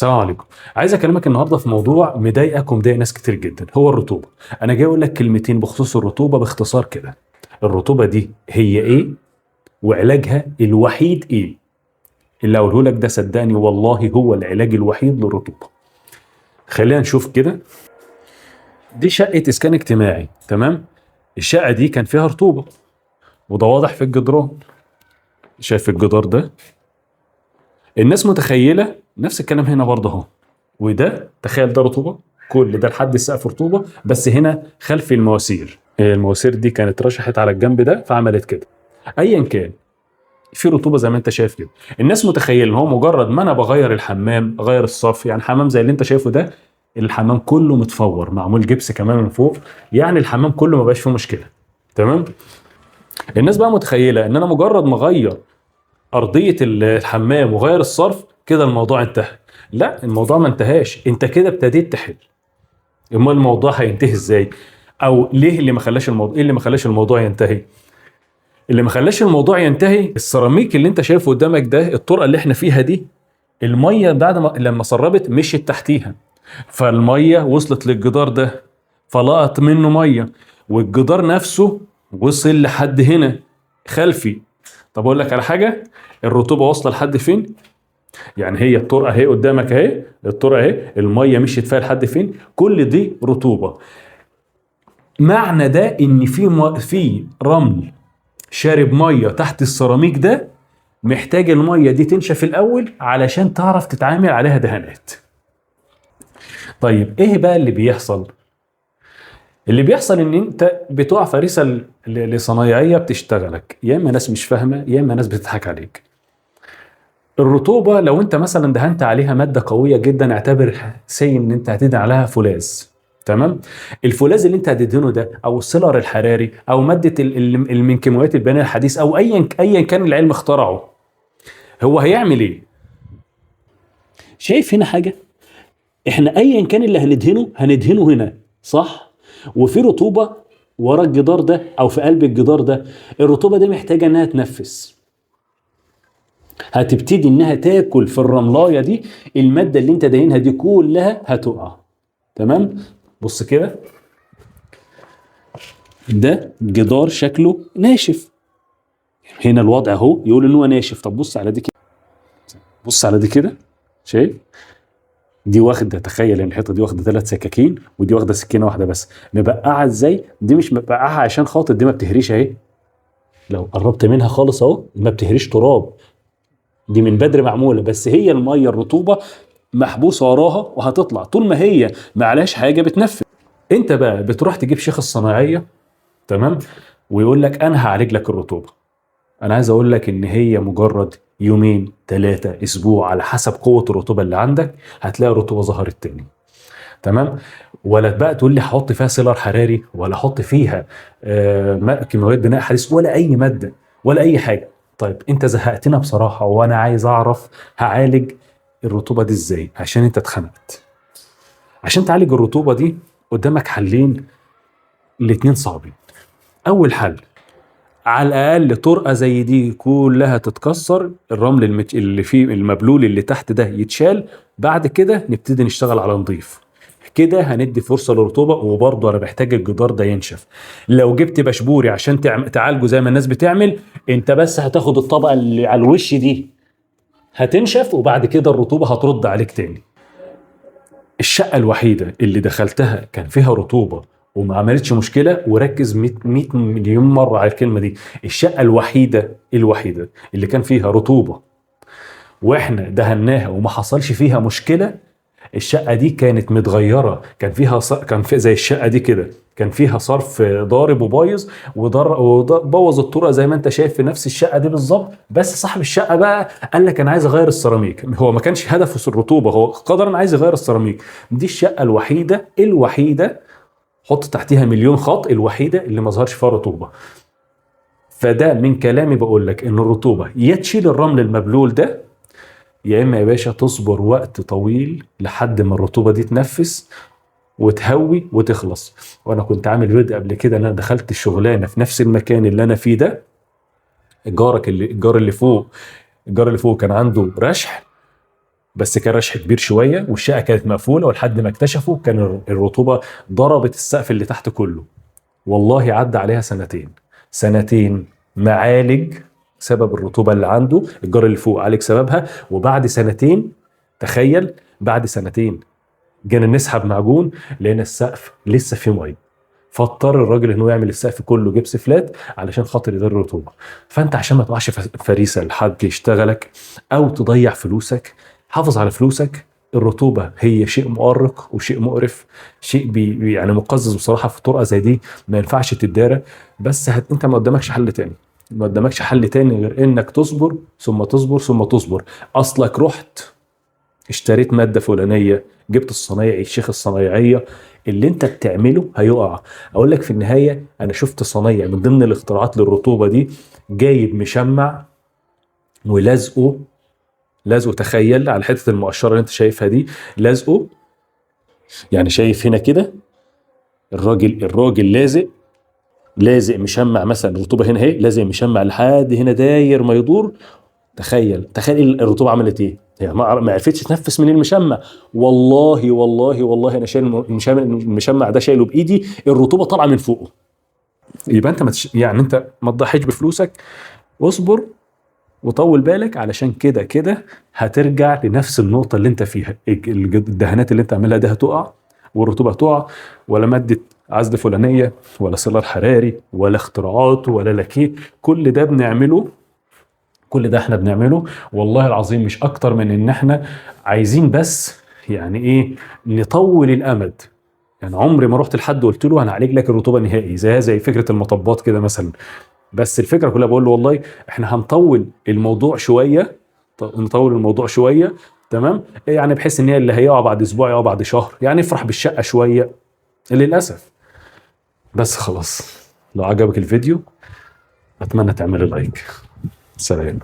السلام عليكم. عايز اكلمك النهارده في موضوع مضايقك ومضايق ناس كتير جدا، هو الرطوبه. انا جاي اقول لك كلمتين بخصوص الرطوبه باختصار كده. الرطوبه دي هي ايه؟ وعلاجها الوحيد ايه؟ اللي اقوله لك ده صدقني والله هو العلاج الوحيد للرطوبه. خلينا نشوف كده. دي شقه اسكان اجتماعي، تمام؟ الشقه دي كان فيها رطوبه، وده واضح في الجدران. شايف الجدار ده؟ الناس متخيله نفس الكلام هنا برضه اهو. وده تخيل ده رطوبه، كل ده لحد السقف رطوبه، بس هنا خلف المواسير. المواسير دي كانت رشحت على الجنب ده فعملت كده. ايا كان، في رطوبه زي ما انت شايف كده. الناس متخيل ان هو مجرد ما انا بغير الحمام، اغير الصف، يعني حمام زي اللي انت شايفه ده، الحمام كله متفور معمول جبس كمان من فوق، يعني الحمام كله ما بقاش فيه مشكله. تمام. الناس بقى متخيله ان انا مجرد ما اغير ارضيه الحمام وغير الصرف كده الموضوع انتهى. لا، الموضوع ما انتهاش، انت كده ابتديت تحل. امال الموضوع هينتهي ازاي؟ او ليه اللي ما خلاش الموضوع، ايه اللي ما خلاش الموضوع ينتهي؟ اللي ما خلاش الموضوع ينتهي السيراميك اللي انت شايفه قدامك ده، الطرقه اللي احنا فيها دي، الميه بعد ما لما سربت مشيت تحتيها، فالميه وصلت للجدار ده، فلقط منه ميه، والجدار نفسه وصل لحد هنا خلفي. طب اقول لك على حاجه، الرطوبه واصله لحد فين؟ يعني هي الطرقه اهي قدامك اهي، الطرقه اهي الميه مشيت فيها لحد فين؟ كل دي رطوبه. معنى ده ان في رمل شارب ميه تحت السيراميك ده، محتاج الميه دي تنشف الاول علشان تعرف تتعامل عليها دهانات. طيب ايه بقى اللي بيحصل؟ اللي بيحصل ان انت بتقع فريسه لصنايعيه بتشتغلك، يا اما ناس مش فاهمه يا اما ناس بتضحك عليك. الرطوبه لو انت مثلا دهنت عليها ماده قويه جدا، اعتبر سي ان انت هتدهن عليها فولاذ، تمام؟ الفولاذ اللي انت هتدهنه ده، او السيلر الحراري، او ماده من كيماويات البناء الحديث، او ايا كان العلم اخترعه، هو هيعمل ايه؟ شايف هنا حاجه؟ احنا ايا كان اللي هندهنه هنا، صح؟ وفي رطوبه ورا الجدار ده او في قلب الجدار ده، الرطوبه دي محتاجه انها تنفس، هتبتدي انها تاكل في الرملايه دي، الماده اللي انت داينها دي كلها هتقع. تمام. بص كده، ده جدار شكله ناشف، هنا الوضع اهو يقول ان هو ناشف. طب بص على دي كده، بص على دي كده، شايف؟ دي واخده، تخيل ان الحيطه دي واخده 3 سكاكين ودي واخده سكينه واحده بس، مبقعه ازاي؟ دي مش مبقعها عشان خاطر دي ما بتهريش اهي، لو قربت منها خالص اهو ما بتهريش تراب، دي من بدري معموله، بس هي الميه الرطوبه محبوسه وراها وهتطلع طول ما هي ما عليهاش حاجه بتنفذ. انت بقى بتروح تجيب شيخ الصناعيه، تمام، ويقول لك انا هعالج لك الرطوبه. انا عايز اقول لك ان هي مجرد يومين 3 اسبوع على حسب قوه الرطوبه اللي عندك هتلاقي الرطوبه ظهرت تاني. تمام. ولا بقى تقول لي هحط فيها سيلر حراري، ولا احط فيها كيماويات بناء حديث، ولا اي ماده، ولا اي حاجه. طيب انت زهقتنا بصراحه، وانا عايز اعرف هعالج الرطوبه دي ازاي، عشان انت اتخنقت. عشان تعالج الرطوبه دي قدامك حلين، الاتنين صعبين. اول حل، على الاقل طرقه زي دي كلها تتكسر، الرمل اللي فيه المبلول اللي تحت ده يتشال، بعد كده نبتدي نشتغل على نظيف. كده هندي فرصه للرطوبه، وبرضه انا محتاج الجدار ده ينشف. لو جبت بشبوري عشان تعالجه زي ما الناس بتعمل، انت بس هتاخد الطبقه اللي على الوش دي هتنشف، وبعد كده الرطوبه هترد عليك تاني. الشقه الوحيده اللي دخلتها كان فيها رطوبه وما عملتش مشكله، وركز 100 مليون مره على الكلمه دي، الشقه الوحيده اللي كان فيها رطوبه واحنا دهناها وما حصلش فيها مشكله، الشقه دي كانت متغيره، كان في زي الشقه دي كده، كان فيها صرف ضارب وبايظ، وبوظ الطرقه زي ما انت شايف في نفس الشقه دي بالظبط. بس صاحب الشقه بقى قال لك انا عايز اغير السيراميك، هو ما كانش هدفه الرطوبه، هو قدرا عايز يغير السيراميك. دي الشقه الوحيده، حط تحتيها مليون خط، الوحيده اللي ما ظهرش فيها رطوبه. فده من كلامي بقول لك ان الرطوبه يا تشيل الرمل المبلول ده، يا اما يا باشا تصبر وقت طويل لحد ما الرطوبه دي تنفس وتهوي وتخلص. وانا كنت عامل فيديو قبل كده، انا دخلت الشغلانه في نفس المكان اللي انا فيه ده، الجار اللي فوق كان عنده رشح، بس كان رشح كبير شويه، والشقه كانت مقفوله، ولحد ما اكتشفوا كان الرطوبه ضربت السقف اللي تحت كله. والله عدى عليها سنتين، سنتين معالج سبب الرطوبه اللي عنده، الجار اللي فوق عالج سببها. وبعد سنتين، تخيل، بعد سنتين جينا نسحب معجون لقينا السقف لسه فيه ميه، فاضطر الراجل ان هو يعمل السقف كله جبس فلات علشان خاطر يدار الرطوبه. فانت عشان ما تقعش في فريسه لحد يشتغلك او تضيع فلوسك، حافظ على فلوسك. الرطوبه هي شيء مؤرق وشيء مقرف، شيء يعني مقزز بصراحه. في طرقه زي دي ما ينفعش تتدارى. بس انت ما قدامكش حل تاني، ما قدامكش حل تاني غير انك تصبر ثم تصبر ثم تصبر. اصلك رحت اشتريت ماده فلانيه، جبت الصنايعي الشيخ الصنايعيه، اللي انت بتعمله هيقع. اقول لك في النهايه، انا شفت صنايع من ضمن الاختراعات للرطوبه دي جايب مشمع ولازقه، لازقه، تخيل، على حته المقشره اللي انت شايفها دي، لازقه. يعني شايف هنا كده، الراجل لازق مشمع مثلا، الرطوبه هنا اهي، لازق مشمع لحد هنا داير ما يدور. تخيل الرطوبه عملت ايه؟ هي ما عرفتش تنفس من المشمع. والله والله والله انا شايل المشمع ده، شايله بايدي، الرطوبه طالعه من فوقه. يبقى انت يعني انت ما تضحيش بفلوسك، واصبر وطول بالك، علشان كده كده هترجع لنفس النقطه اللي انت فيها. الدهانات اللي انت عاملها دي هتقع، والرطوبه هتقع، ولا ماده عزل فلانيه، ولا سولار حراري، ولا اختراعات، ولا لاكيه. كل ده بنعمله، كل ده احنا بنعمله والله العظيم مش اكتر من ان احنا عايزين بس يعني ايه، نطول الامد. يعني عمري ما رحت لحد قلت له انا هعالج لك الرطوبه نهائي، زي فكره المطبات كده مثلا. بس الفكره كلها بقول له والله احنا هنطول الموضوع شويه، نطول الموضوع شويه، تمام، يعني بحيث ان هي اللي هيقع بعد اسبوع يقع بعد شهر، يعني افرح بالشقه شويه. للاسف. بس خلاص، لو عجبك الفيديو اتمنى تعمل لايك. سلام.